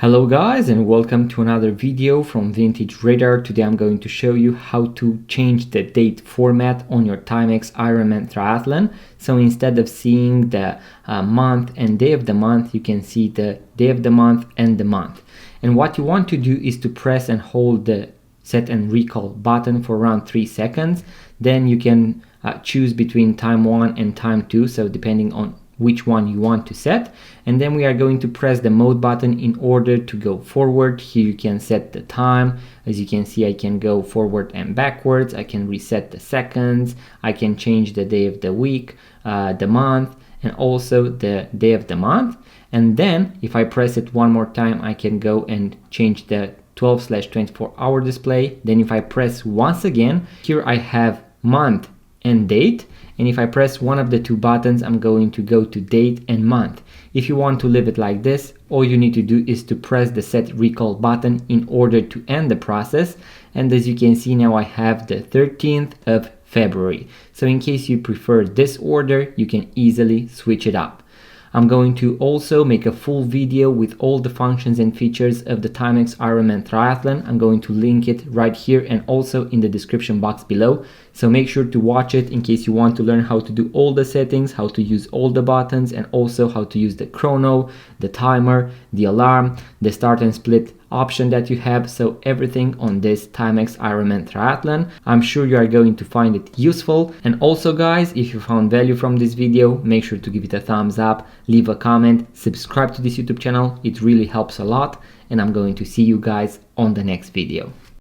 Hello guys, and welcome to another video from Vintage Radar. Today I'm going to show you how to change the date format on your Timex Ironman Triathlon. So instead of seeing the month and day of the month, you can see the day of the month and the month. And what you want to do is to press and hold the set and recall button for around 3 seconds. Then you can choose between time 1 and time 2, so depending on which one you want to set, and then we are going to press the mode button in order to go forward. Here you can set the time. As you can see, I can go forward and backwards. I can reset the seconds. I can change the day of the week, the month, and also the day of the month. And then if I press it one more time, I can go and change the 12/24 hour display. Then if I press once again, here I have month and date, and if I press one of the two buttons, I'm going to go to date and month. If you want to leave it like this, all you need to do is to press the set recall button in order to end the process. And as you can see now, I have the 13th of February. So in case you prefer this order, you can easily switch it up. I'm going to also make a full video with all the functions and features of the Timex Ironman Triathlon. I'm going to link it right here and also in the description box below. So make sure to watch it in case you want to learn how to do all the settings, how to use all the buttons, and also how to use the chrono, the timer, the alarm, the start and split option that you have. So everything on this Timex Ironman Triathlon. I'm sure you are going to find it useful. And also guys, if you found value from this video, make sure to give it a thumbs up, leave a comment, subscribe to this YouTube channel. It really helps a lot, and I'm going to see you guys on the next video.